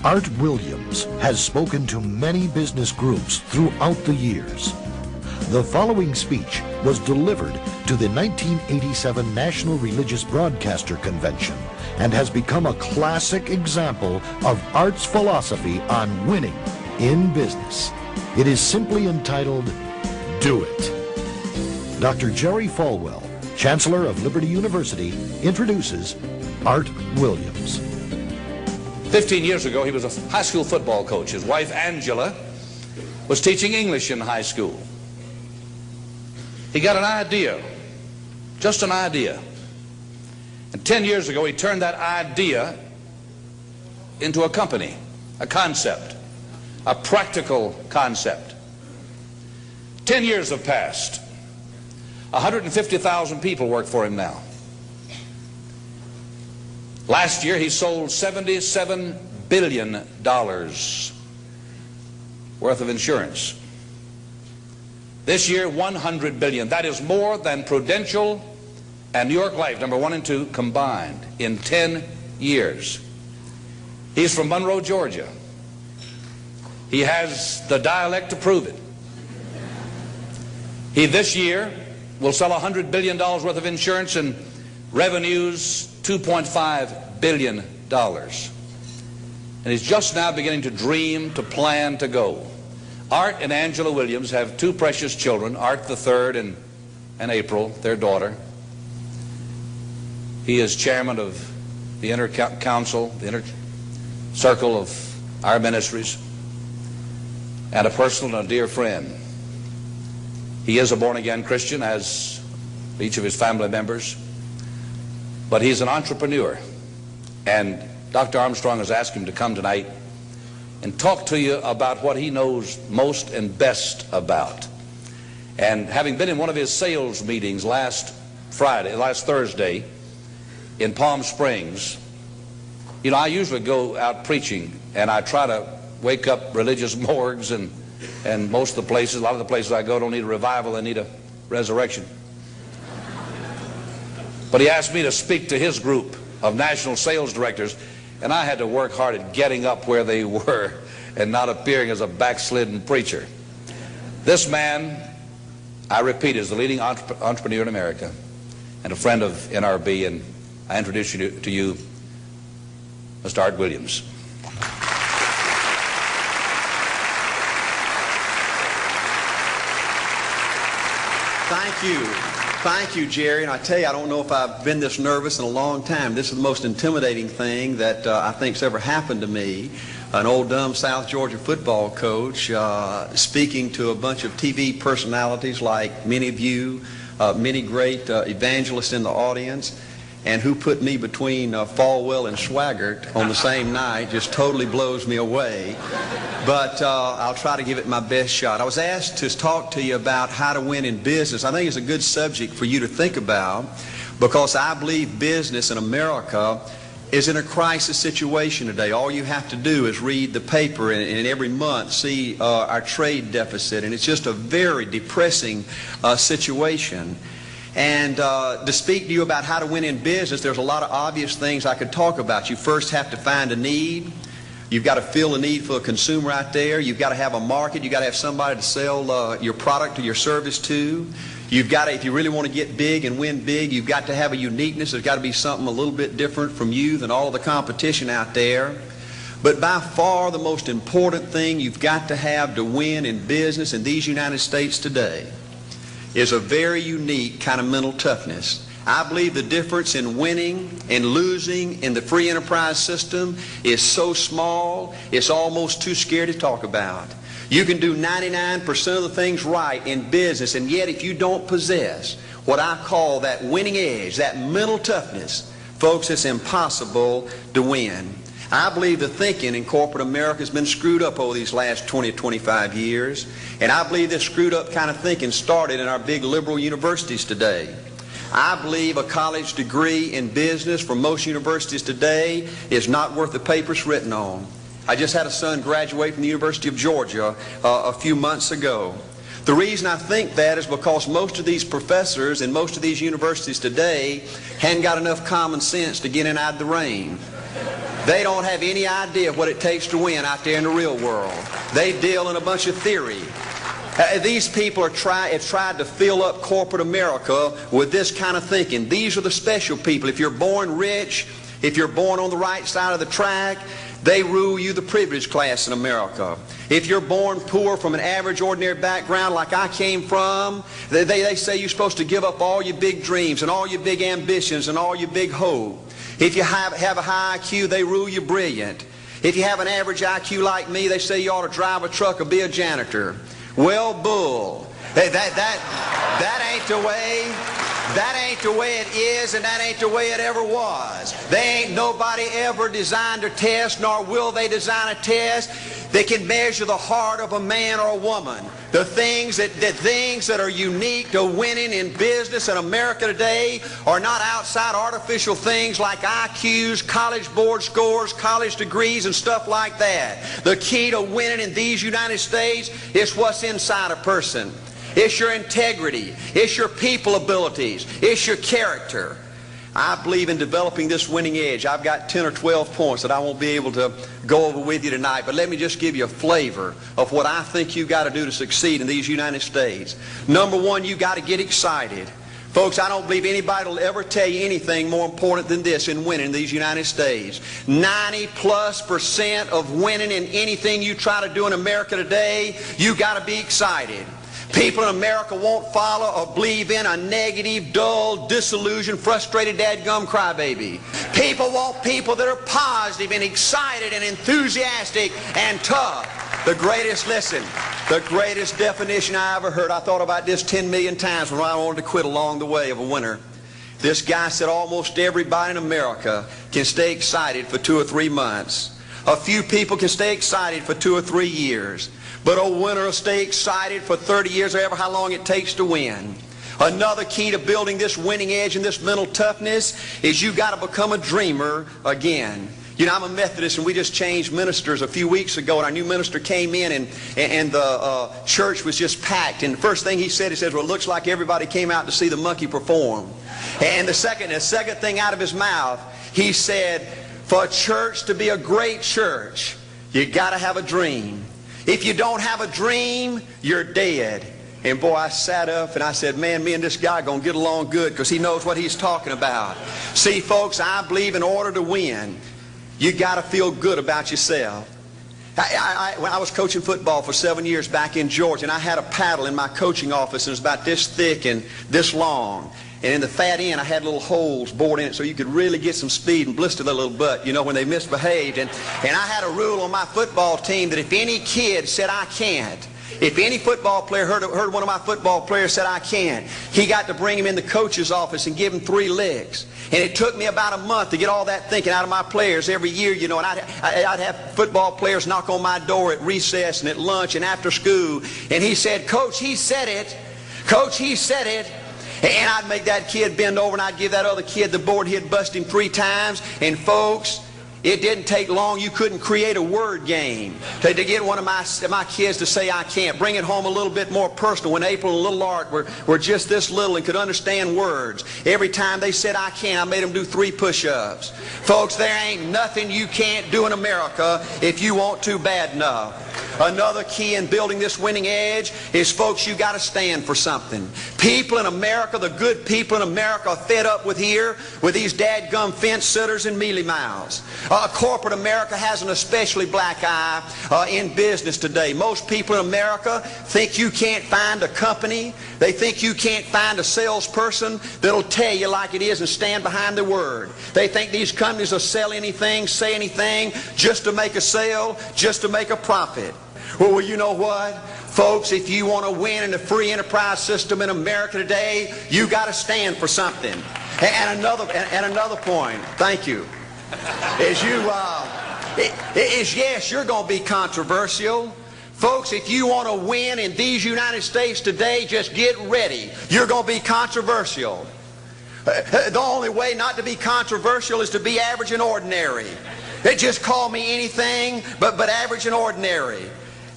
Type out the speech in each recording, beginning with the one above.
Art Williams has spoken to many business groups throughout the years. The following speech was delivered to the 1987 National Religious Broadcaster Convention and has become a classic example of Art's philosophy on winning in business. It is simply entitled, Do It. Dr. Jerry Falwell, Chancellor of Liberty University, introduces Art Williams. 15 years ago, he was a high school football coach. His wife, Angela, was teaching English in high school. He got an idea, just an idea. And 10 years ago, he turned that idea into a company, a concept, a practical concept. 10 years have passed. 150,000 people work for him now. Last year, he sold $77 billion worth of insurance. This year, $100 billion. That is more than Prudential and New York Life, number 1 and 2, combined in 10 years. He's from Monroe, Georgia. He has the dialect to prove it. He this year will sell $100 billion worth of insurance and revenues $2.5 billion. And he's just now beginning to dream, to plan, to go. Art and Angela Williams have 2 precious children, Art the third and April, their daughter. He is chairman of the inner council, the inner circle of our ministries, and a personal and a dear friend. He is a born-again Christian, as each of his family members, but he's an entrepreneur. And Dr. Armstrong has asked him to come tonight and talk to you about what he knows most and best about. And having been in one of his sales meetings last Thursday in Palm Springs, you know, I usually go out preaching and I try to wake up religious morgues, and most of the places, a lot of the places I go don't need a revival, they need a resurrection. But he asked me to speak to his group of national sales directors, and I had to work hard at getting up where they were and not appearing as a backslidden preacher. This man, I repeat, is the leading entrepreneur in America and a friend of NRB, and I introduce you to you, Mr. Art Williams. Thank you. Thank you, Jerry. And I tell you, I don't know if I've been this nervous in a long time. This is the most intimidating thing that I think's ever happened to me. An old dumb South Georgia football coach speaking to a bunch of TV personalities like many of you, many great evangelists in the audience, and who put me between Falwell and Swaggart on the same night just totally blows me away. But I'll try to give it my best shot. I was asked to talk to you about how to win in business. I think it's a good subject for you to think about, because I believe business in America is in a crisis situation today. All you have to do is read the paper and every month see our trade deficit, and it's just a very depressing situation. And to speak to you about how to win in business, there's a lot of obvious things I could talk about. You first have to find a need. You've got to fill a need for a consumer out there. You've got to have a market. You've got to have somebody to sell your product or your service to. You've got to, if you really want to get big and win big, you've got to have a uniqueness. There's got to be something a little bit different from you than all of the competition out there. But by far the most important thing you've got to have to win in business in these United States today is a very unique kind of mental toughness. I believe the difference in winning and losing in the free enterprise system is so small, it's almost too scary to talk about. You can do 99% of the things right in business, and yet if you don't possess what I call that winning edge, that mental toughness, folks, it's impossible to win. I believe the thinking in corporate America has been screwed up over these last 20 or 25 years, and I believe this screwed up kind of thinking started in our big liberal universities today. I believe a college degree in business from most universities today is not worth the paper it's written on. I just had a son graduate from the University of Georgia a few months ago. The reason I think that is because most of these professors in most of these universities today hadn't got enough common sense to get in out of the rain. They don't have any idea what it takes to win out there in the real world. They deal in a bunch of theory. These people have tried to fill up corporate America with this kind of thinking. These are the special people. If you're born rich, if you're born on the right side of the track, they rule you, the privileged class in America. If you're born poor from an average, ordinary background like I came from, they say you're supposed to give up all your big dreams and all your big ambitions and all your big hope. If you have a high IQ, they rule you brilliant. If you have an average IQ like me, they say you ought to drive a truck or be a janitor. Well, bull. That ain't the way. That ain't the way it is, and that ain't the way it ever was. They ain't nobody ever designed a test, nor will they design a test that can measure the heart of a man or a woman. The things that are unique to winning in business in America today are not outside artificial things like IQs, college board scores, college degrees, and stuff like that. The key to winning in these United States is what's inside a person. It's your integrity. It's your people abilities. It's your character. I believe in developing this winning edge. I've got 10 or 12 points that I won't be able to go over with you tonight, but let me just give you a flavor of what I think you've got to do to succeed in these United States. Number one, you've got to get excited. Folks, I don't believe anybody will ever tell you anything more important than this in winning in these United States. 90+% of winning in anything you try to do in America today, you've got to be excited. People in America won't follow or believe in a negative, dull, disillusioned, frustrated, dadgum crybaby. People want people that are positive and excited and enthusiastic and tough. The greatest definition I ever heard, I thought about this 10 million times when I wanted to quit along the way of a winner. This guy said almost everybody in America can stay excited for 2 or 3 months. A few people can stay excited for 2 or 3 years. But a winner will stay excited for 30 years or ever how long it takes to win. Another key to building this winning edge and this mental toughness is you've got to become a dreamer again. You know, I'm a Methodist, and we just changed ministers a few weeks ago, and our new minister came in, and the church was just packed. And the first thing he said, well, it looks like everybody came out to see the monkey perform. And the second thing out of his mouth, he said, for a church to be a great church, you got to have a dream. If you don't have a dream, you're dead. And boy, I sat up and I said, man, me and this guy are going to get along good because he knows what he's talking about. See, folks, I believe in order to win, you got to feel good about yourself. When I was coaching football for 7 years back in Georgia, and I had a paddle in my coaching office, and it was about this thick and this long. And in the fat end, I had little holes bored in it so you could really get some speed and blister the little butt, you know, when they misbehaved. And I had a rule on my football team that if any kid said, I can't, if any football player heard one of my football players said, I can't, he got to bring him in the coach's office and give him 3 licks. And it took me about a month to get all that thinking out of my players every year, you know, and I'd have football players knock on my door at recess and at lunch and after school. And he said, Coach, he said it. Coach, he said it. And I'd make that kid bend over and I'd give that other kid the board. He'd bust him 3 times. And folks, it didn't take long. You couldn't create a word game to get one of my kids to say I can't. Bring it home a little bit more personal. When April and little Art were just this little and could understand words, every time they said I can't, I made them do 3 push-ups. Folks, there ain't nothing you can't do in America if you want to bad enough. Another key in building this winning edge is, folks, you got to stand for something. People in America, the good people in America, are fed up with these dadgum fence sitters and mealy mouths. Corporate America has an especially black eye in business today. Most people in America think you can't find a company. They think you can't find a salesperson that'll tell you like it is and stand behind their word. They think these companies will sell anything, say anything, just to make a sale, just to make a profit. Well, you know what? Folks, if you want to win in the free enterprise system in America today, you got to stand for something. And another point, thank you, is yes, you're going to be controversial. Folks, if you want to win in these United States today, just get ready. You're going to be controversial. The only way not to be controversial is to be average and ordinary. They just call me anything but average and ordinary.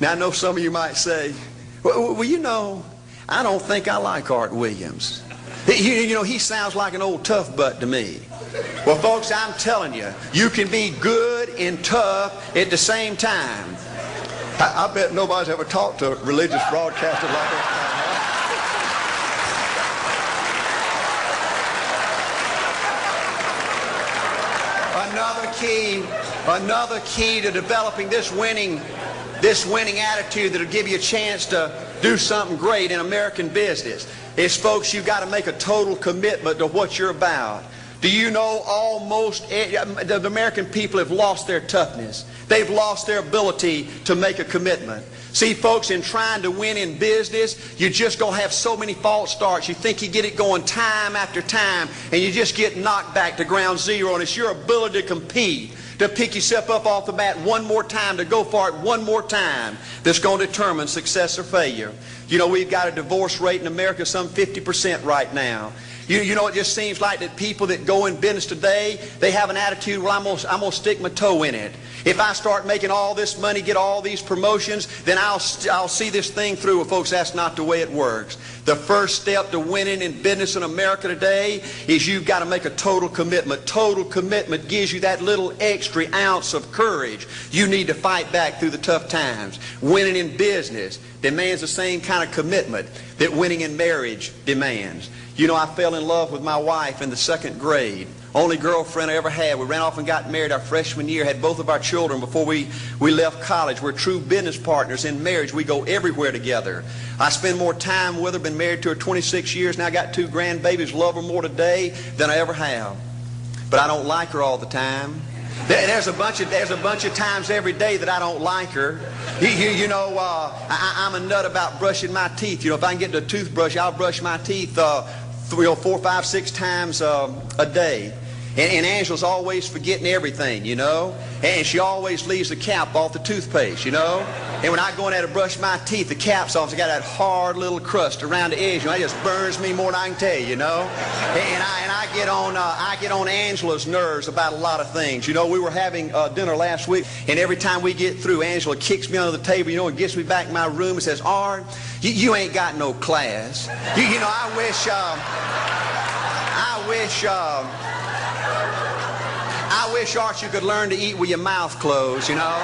Now, I know some of you might say, well, you know, I don't think I like Art Williams. You know, he sounds like an old tough butt to me. Well, folks, I'm telling you, you can be good and tough at the same time. I bet nobody's ever talked to a religious broadcaster like that. Another key to developing this winning attitude that'll give you a chance to do something great in American business is, folks, you've got to make a total commitment to what you're about. Do you know the American people have lost their toughness? They've lost their ability to make a commitment. See, folks, in trying to win in business, you're just going to have so many false starts. You think you get it going time after time, and you just get knocked back to ground zero, and it's your ability to compete, to pick yourself up off the mat one more time, to go for it one more time, that's going to determine success or failure. You know, we've got a divorce rate in America some 50% right now. You know, it just seems like that people that go in business today, they have an attitude, well, I'm going to stick my toe in it. If I start making all this money, get all these promotions, then I'll see this thing through. Well, folks, that's not the way it works. The first step to winning in business in America today is you've got to make a total commitment. Total commitment gives you that little extra ounce of courage you need to fight back through the tough times. Winning in business demands the same kind of commitment that winning in marriage demands. You know, I fell in love with my wife in the 2nd grade. Only girlfriend I ever had. We ran off and got married our freshman year, had both of our children before we left college. We're true business partners in marriage. We go everywhere together. I spend more time with her, been married to her 26 years, now I got 2 grandbabies, love her more today than I ever have. But I don't like her all the time. There's a bunch of times every day that I don't like her. I'm a nut about brushing my teeth. You know, if I can get the toothbrush, I'll brush my teeth 4, 5, 6 times a day. And Angela's always forgetting everything, you know. And she always leaves the cap off the toothpaste, you know. And when I go in there to brush my teeth, the cap's off. It's got that hard little crust around the edge. You know, it just burns me more than I can tell you, you know. And I get on Angela's nerves about a lot of things. You know, we were having dinner last week, and every time we get through, Angela kicks me under the table, you know, and gets me back in my room and says, "Art, you ain't got no class." You know, I wish, Art, you could learn to eat with your mouth closed, you know.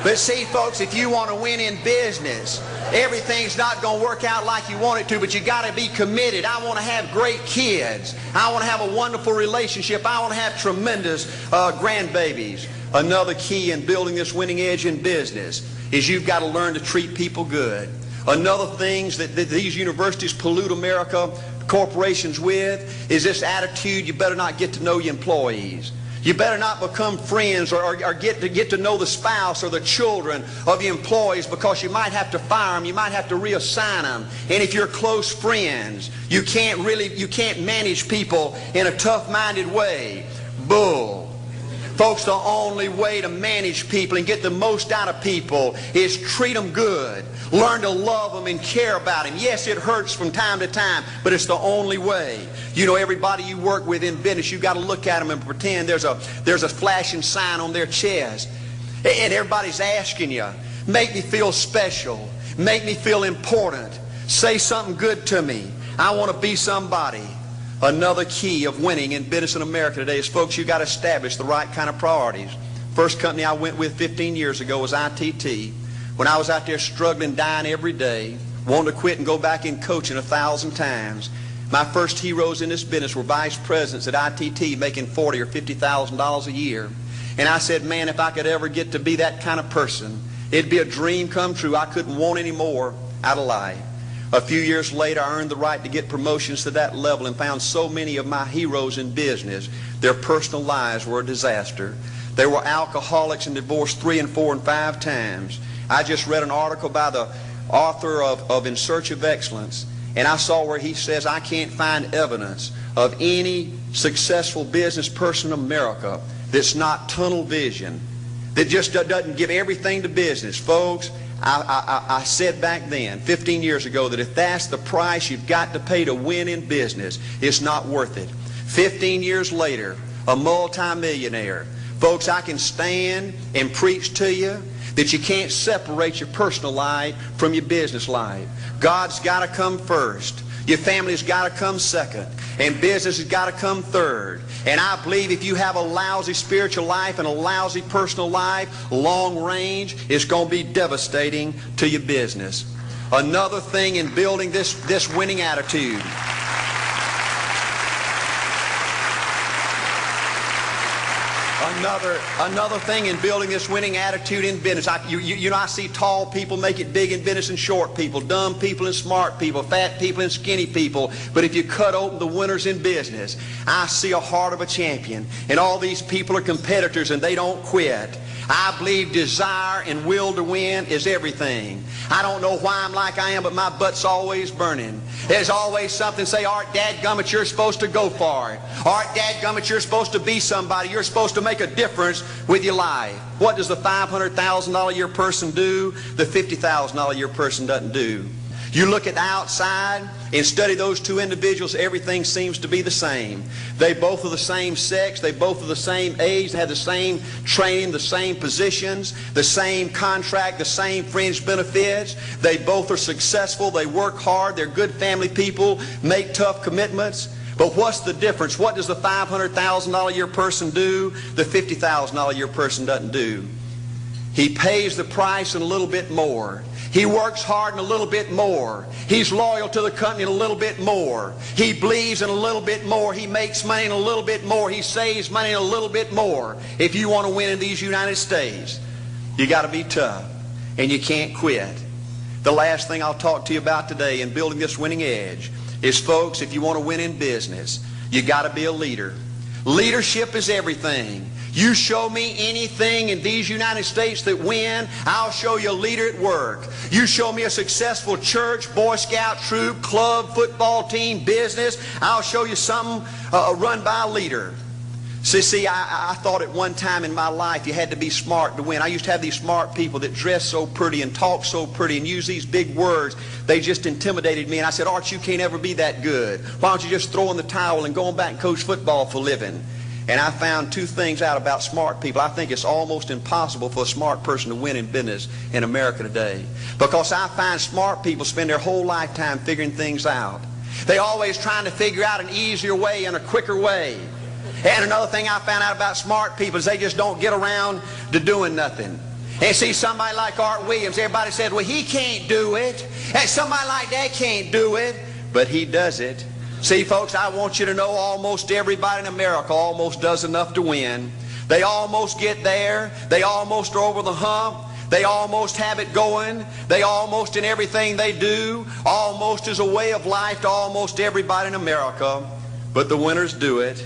But see, folks, if you want to win in business, everything's not going to work out like you want it to, but you got to be committed. I want to have great kids. I want to have a wonderful relationship. I want to have tremendous grandbabies. Another key in building this winning edge in business is you've got to learn to treat people good. Another thing that these universities pollute America corporations with is this attitude, you better not get to know your employees. You better not become friends or get to know the spouse or the children of your employees, because you might have to fire them, you might have to reassign them. And if you're close friends, you can't manage people in a tough-minded way. Bull. Folks, the only way to manage people and get the most out of people is treat them good. Learn to love them and care about them. Yes, it hurts from time to time, but it's the only way. You know, everybody you work with in business, you've got to look at them and pretend there's a flashing sign on their chest. And everybody's asking you, make me feel special. Make me feel important. Say something good to me. I want to be somebody. Another key of winning in business in America today is, folks, you've got to establish the right kind of priorities. First company I went with 15 years ago was ITT. When I was out there struggling, dying every day, wanting to quit and go back in coaching 1,000 times, my first heroes in this business were vice presidents at ITT making $40,000 or $50,000 a year. And I said, man, if I could ever get to be that kind of person, it'd be a dream come true. I couldn't want any more out of life. A few years later, I earned the right to get promotions to that level and found so many of my heroes in business, their personal lives were a disaster. They were alcoholics and divorced 3 and 4 and 5 times. I just read an article by the author of In Search of Excellence, and I saw where he says, I can't find evidence of any successful business person in America that's not tunnel vision, that just doesn't give everything to business. Folks, I said back then, 15 years ago, that if that's the price you've got to pay to win in business, it's not worth it. 15 years later, a multimillionaire. Folks, I can stand and preach to you that you can't separate your personal life from your business life. God's got to come first. Your family's got to come second. And business has got to come third. And I believe if you have a lousy spiritual life and a lousy personal life, long range, it's going to be devastating to your business. Another thing in building this winning attitude. Another thing in building this winning attitude in business. I see tall people make it big in business and short people, dumb people and smart people, fat people and skinny people. But if you cut open the winners in business, I see a heart of a champion. And all these people are competitors and they don't quit. I believe desire and will to win is everything. I don't know why I'm like I am, but my butt's always burning. There's always something say, Art, dadgummit, you're supposed to go for it. Art, dadgummit, you're supposed to be somebody. You're supposed to make a difference with your life. What does the $500,000 a year person do? The $50,000 a year person doesn't do. You look at the outside and study those two individuals, everything seems to be the same. They both are the same sex, they both are the same age, they have the same training, the same positions, the same contract, the same fringe benefits. They both are successful, they work hard, they're good family people, make tough commitments. But what's the difference? What does the $500,000 a year person do? The $50,000 a year person doesn't do. He pays the price and a little bit more. He works hard and a little bit more. He's loyal to the company and a little bit more. He believes in a little bit more. He makes money and a little bit more. He saves money and a little bit more. If you want to win in these United States, you got to be tough and you can't quit. The last thing I'll talk to you about today in building this winning edge is, folks, if you want to win in business, you got to be a leader. Leadership is everything. You show me anything in these United States that win, I'll show you a leader at work. You show me a successful church, Boy Scout troop, club, football team, business, I'll show you something run by a leader. See, I thought at one time in my life you had to be smart to win. I used to have these smart people that dress so pretty and talk so pretty and use these big words. They just intimidated me. And I said, Art, you can't ever be that good. Why don't you just throw in the towel and go on back and coach football for a living? And I found two things out about smart people. I think it's almost impossible for a smart person to win in business in America today. Because I find smart people spend their whole lifetime figuring things out. They're always trying to figure out an easier way and a quicker way. And another thing I found out about smart people is they just don't get around to doing nothing. And see, somebody like Art Williams, everybody said, well, he can't do it. And somebody like that can't do it. But he does it. See, folks, I want you to know almost everybody in America almost does enough to win. They almost get there. They almost are over the hump. They almost have it going. They almost, in everything they do, almost is a way of life to almost everybody in America. But the winners do it.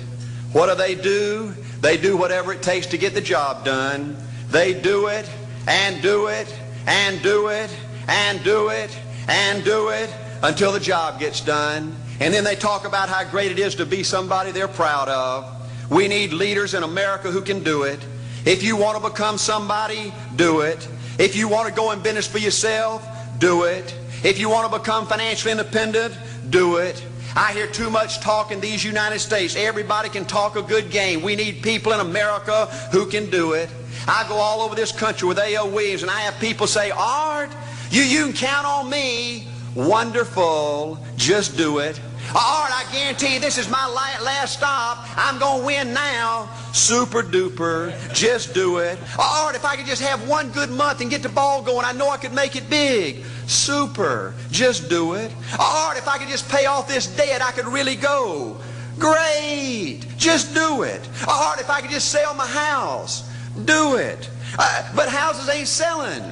What do? They do whatever it takes to get the job done. They do it and do it and do it and do it and do it until the job gets done. And then they talk about how great it is to be somebody they're proud of. We need leaders in America who can do it. If you want to become somebody, do it. If you want to go in business for yourself, do it. If you want to become financially independent, do it. I hear too much talk in these United States. Everybody can talk a good game. We need people in America who can do it. I go all over this country with A.O. Williams, and I have people say, Art, you can count on me. Wonderful. Just do it. Art, I guarantee you this is my last stop. I'm going to win now. Super duper. Just do it. Art, if I could just have one good month and get the ball going, I know I could make it big. Super. Just do it. Art, if I could just pay off this debt, I could really go. Great. Just do it. Art, if I could just sell my house. Do it. But houses ain't selling.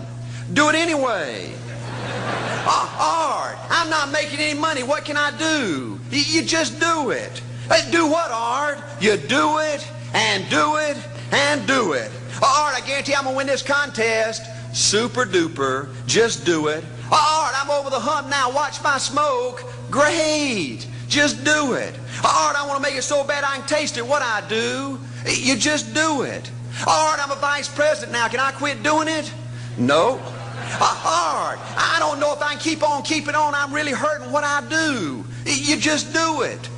Do it anyway. Art, I'm not making any money. What can I do? You just do it. Do what, Art? You do it and do it and do it. Art, I guarantee I'm going to win this contest. Super duper. Just do it. Art, I'm over the hump now. Watch my smoke. Great. Just do it. Art, I want to make it so bad I can taste it. What I do? You just do it. Art, I'm a vice president now. Can I quit doing it? No. Art, I don't know if I can keep on keeping on. I'm really hurting. What I do? You just do it.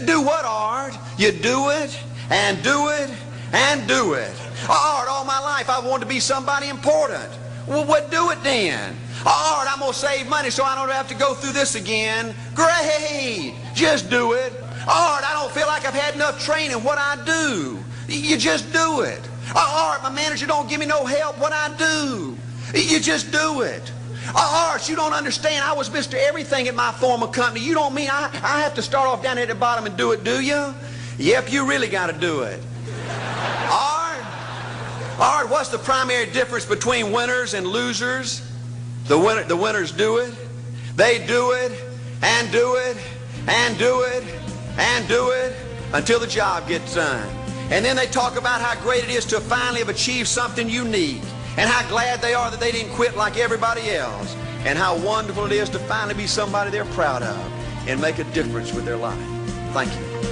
Do what, Art? You do it and do it and do it. Art, all my life I wanted to be somebody important. Well, what do it then? All right, I'm going to save money so I don't have to go through this again. Great. Just do it. All right, I don't feel like I've had enough training. What I do? You just do it. All right, my manager don't give me no help. What I do? You just do it. All right, you don't understand. I was Mr. Everything at my former company. You don't mean I have to start off down at the bottom and do it, do you? Yep, you really got to do it. All right, what's the primary difference between winners and losers? The winners do it. They do it and do it and do it and do it until the job gets done. And then they talk about how great it is to finally have achieved something unique and how glad they are that they didn't quit like everybody else and how wonderful it is to finally be somebody they're proud of and make a difference with their life. Thank you.